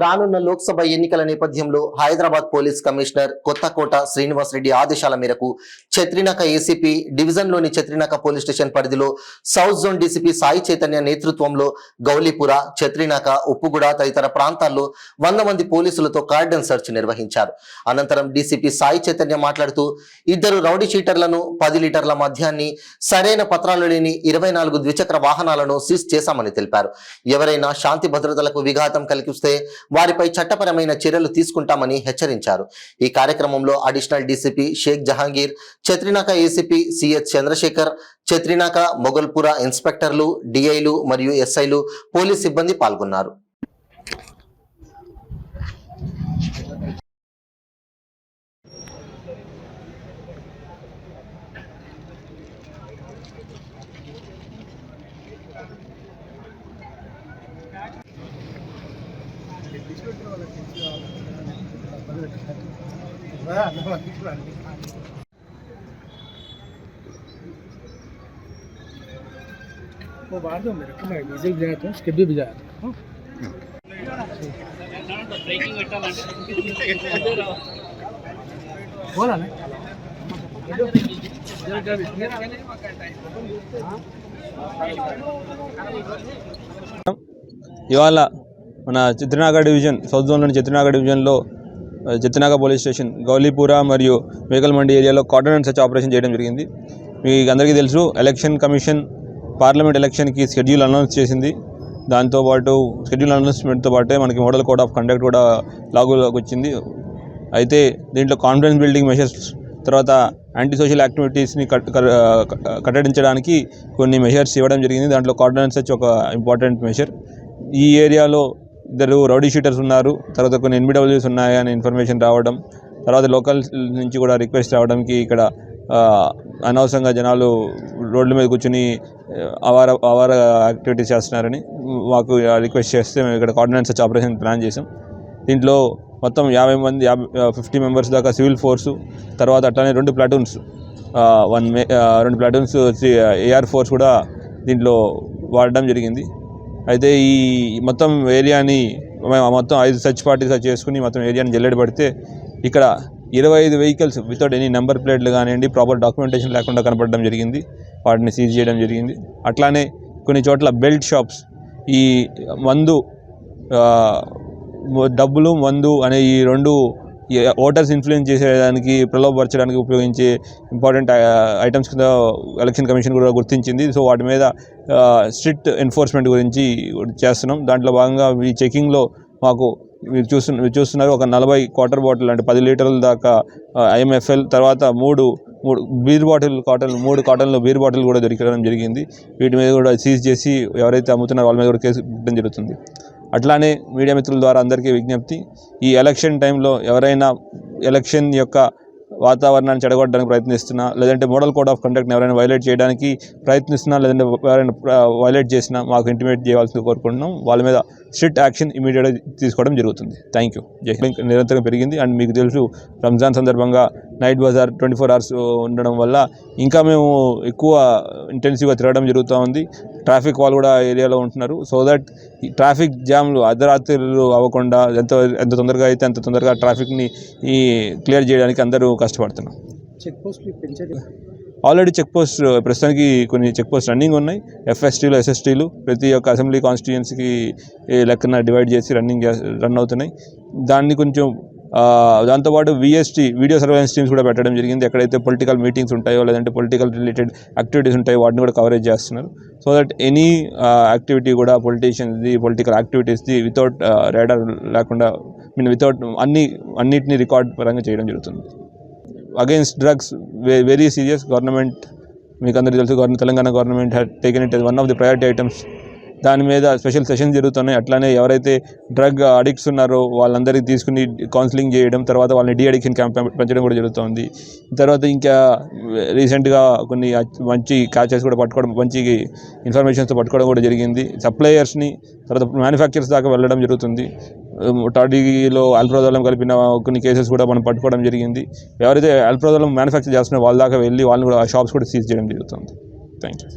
రానున్న లోక్సభ ఎన్నికల నేపథ్యంలో హైదరాబాద్ పోలీస్ కమిషనర్ కొత్తకోట శ్రీనివాస్ రెడ్డి ఆదేశాల మేరకు ఛత్రినాక ఏసీపీ డివిజన్లోని ఛత్రినాక పోలీస్ స్టేషన్ పరిధిలో south zone DCP Sai Chaitanya నేతృత్వంలో గౌలీపుర, ఛత్రినాక, ఉప్పుగూడ తదితర ప్రాంతాల్లో 100 మంది పోలీసులతో కార్డన్ సెర్చ్ నిర్వహించారు. అనంతరం డీసీపీ సాయి చైతన్య మాట్లాడుతూ 2 రౌడీ షీటర్లను, 10 లీటర్ల మద్యాన్ని, సరైన పత్రాలు లేని 24 ద్విచక్ర వాహనాలను సీజ్ చేశామని తెలిపారు. ఎవరైనా శాంతి భద్రతలకు విఘాతం కలిగిస్తే వారిపై చట్టపరమైన చర్యలు తీసుకుంటామని హెచ్చరించారు. ఈ కార్యక్రమంలో additional DCP Sheikh Jahangir, Chatrinaka ACP CH Chandrasekhar, Chatrinaka, Mogalpura ఇన్స్పెక్టర్లు, డిఐలు మరియు ఎస్ఐలు, పోలీస్ సిబ్బంది పాల్గొన్నారు. वो बाहर दो मेरे को, मैं डीजल भिजाया था, स्किप भी भिजाया था. बोला ना ఇవాళ మన ఛత్రినాక డివిజన్ సౌత్ జోన్లోని ఛత్రినాక డివిజన్లో ఛత్రినాక పోలీస్ స్టేషన్, గౌలీపుర మరియు మేకల్ మండి ఏరియాలో కార్డన్ సెర్చ్ ఆపరేషన్ చేయడం జరిగింది. మీకు అందరికీ తెలుసు, ఎలక్షన్ కమిషన్ పార్లమెంట్ ఎలక్షన్కి షెడ్యూల్ అనౌన్స్ చేసింది. దాంతోపాటు షెడ్యూల్ అనౌన్స్మెంట్తో పాటే మనకి మోడల్ కోడ్ ఆఫ్ కండక్ట్ కూడా లాగులోకి వచ్చింది. అయితే దీంట్లో కాన్ఫిడెన్స్ బిల్డింగ్ మెషర్స్, తర్వాత యాంటీ సోషల్ యాక్టివిటీస్ని కట్టడించడానికి కొన్ని మెషర్స్ ఇవ్వడం జరిగింది. దాంట్లో కార్డన్ సెర్చ్ ఒక ఇంపార్టెంట్ మెషర్. ఈ ఏరియాలో 2 రౌడీ షీటర్స్ ఉన్నారు, తర్వాత కొన్ని ఎన్బిడబ్ల్యూస్ ఉన్నాయని ఇన్ఫర్మేషన్ రావడం, తర్వాత లోకల్ నుంచి కూడా రిక్వెస్ట్ రావడంకి ఇక్కడ అనవసరంగా జనాలు రోడ్ల మీద కూర్చుని అవార యాక్టివిటీస్ చేస్తున్నారని మాకు రిక్వెస్ట్ చేస్తే మేము ఇక్కడ కార్డినెన్స్ సెర్చ్ ఆపరేషన్ ప్లాన్ చేసాం. దీంట్లో మొత్తం 50 మెంబర్స్ దాకా సివిల్ ఫోర్సు, తర్వాత అట్లానే 2 ప్లాటూన్స్, 2 ప్లాటూన్స్ ఏఆర్ ఫోర్స్ కూడా దీంట్లో వాడడం జరిగింది. అయితే ఈ మొత్తం ఏరియాని మొత్తం 5 సెర్చ్ పార్టీస్ చేసుకుని మొత్తం ఏరియాని జల్లెడ పడితే ఇక్కడ 25 వెహికల్స్ వితౌట్ ఎనీ నెంబర్ ప్లేట్లు కానివ్వండి, ప్రాపర్ డాక్యుమెంటేషన్ లేకుండా కనపడడం జరిగింది. వాటిని సీజ్ చేయడం జరిగింది. అట్లానే కొన్ని చోట్ల బెల్ట్ షాప్స్, ఈ మందు, డబ్బులు, మందు అనే ఈ 2 ఓటర్స్ ఇన్ఫ్లుయెన్స్ చేసేదానికి, ప్రలోభపరచడానికి ఉపయోగించే ఇంపార్టెంట్ ఐటమ్స్ కింద ఎలక్షన్ కమిషన్ కూడా గుర్తించింది. సో వాటి మీద స్ట్రిక్ట్ ఎన్ఫోర్స్మెంట్ గురించి చేస్తున్నాం. దాంట్లో భాగంగా ఈ చెకింగ్లో మాకు మీరు చూస్తున్నారు ఒక 40 క్వార్టర్ బాటిల్ అంటే 10 లీటర్ల దాకా IMFL, తర్వాత 3 బీర్ బాటిల్, 3 కాటన్లు బీర్ బాటిల్ కూడా దొరికడం జరిగింది. వీటి మీద కూడా సీజ్ చేసి ఎవరైతే అమ్ముతున్నారో వాళ్ళ మీద కూడా కేసు పెట్టడం జరుగుతుంది. అట్లానే మీడియా మిత్రుల ద్వారా అందరికీ విజ్ఞప్తి, ఈ ఎలక్షన్ టైంలో ఎవరైనా ఎలక్షన్ యొక్క వాతావరణాన్ని చెడగొట్టడానికి ప్రయత్నిస్తున్నా, లేదంటే మోడల్ కోడ్ ఆఫ్ కండక్ట్ని ఎవరైనా వైలేట్ చేయడానికి ప్రయత్నిస్తున్నా, లేదంటే ఎవరైనా వైలేట్ చేసినా మాకు ఇంటిమేట్ చేయాల్సింది కోరుకుంటున్నాం. వాళ్ళ మీద స్ట్రిక్ట్ యాక్షన్ ఇమీడియట్గా తీసుకోవడం జరుగుతుంది. Thank you. నిరంతరం పెరిగింది. అండ్ మీకు తెలుసు, రంజాన్ సందర్భంగా నైట్ బజార్ 24 hours ఉండడం వల్ల ఇంకా మేము ఎక్కువ ఇంటెన్సివ్గా తిరగడం జరుగుతూ ఉంది. ట్రాఫిక్ వాళ్ళు కూడా ఏరియాలో ఉంటున్నారు. సో దట్ ఈ ట్రాఫిక్ జామ్లు అర్ధరాత్రులు అవ్వకుండా ఎంత తొందరగా అయితే అంత తొందరగా ట్రాఫిక్ని క్లియర్ చేయడానికి అందరూ కష్టపడుతున్నాం. Check post already check post ప్రస్తుతానికి కొన్ని చెక్ పోస్ట్ రన్నింగ్ ఉన్నాయి. FSTలు, SSTలు ప్రతి ఒక్క అసెంబ్లీ కాన్స్టిట్యుయెన్సీకి లెక్కన డివైడ్ చేసి రన్ అవుతున్నాయి. దాన్ని కొంచెం దాంతోపాటు VST, వీడియో సర్వేలెన్స్ టీమ్స్ కూడా పెట్టడం జరిగింది. ఎక్కడైతే పొలిటికల్ మీటింగ్స్ ఉంటాయో, లేదంటే పొలిటికల్ రిలేటెడ్ యాక్టివిటీస్ ఉంటాయో వాటిని కూడా కవరేజ్ చేస్తున్నారు. సో దట్ ఎనీ యాక్టివిటీ కూడా పొలిటికల్ యాక్టివిటీస్ది వితౌట్ రేడార్ లేకుండా, వితౌట్ అన్నిటిని రికార్డ్ పరంగా చేయడం జరుగుతుంది. Against drugs very serious. Government, మీకు అందరికీ తెలుసు, Telangana government had taken it as one of the priority items. దాని మీద స్పెషల్ సెషన్స్ జరుగుతున్నాయి. అట్లానే ఎవరైతే డ్రగ్ అడిక్ట్స్ ఉన్నారో వాళ్ళందరికీ తీసుకుని కౌన్సిలింగ్ చేయడం, తర్వాత వాళ్ళని అడిక్షన్ క్యాంప్ పెంచడం కూడా జరుగుతుంది. తర్వాత ఇంకా రీసెంట్గా కొన్ని మంచి క్యాచెస్ కూడా పట్టుకోవడం, మంచి ఇన్ఫర్మేషన్స్తో పట్టుకోవడం కూడా జరిగింది. సప్లయర్స్ని, తర్వాత మ్యానుఫ్యాక్చర్స్ దాకా వెళ్ళడం జరుగుతుంది. టాడీలో ఆల్ప్రోజోలం కలిపిన కొన్ని కేసెస్ కూడా మనం పట్టుకోవడం జరిగింది. ఎవరైతే ఆల్ప్రోజోలం మ్యానుఫ్యాక్చర్ చేస్తున్నారో వాళ్ళ దాకా వెళ్ళి వాళ్ళని కూడా ఆ షాప్స్ కూడా సీజ్ చేయడం జరుగుతుంది. Thank you.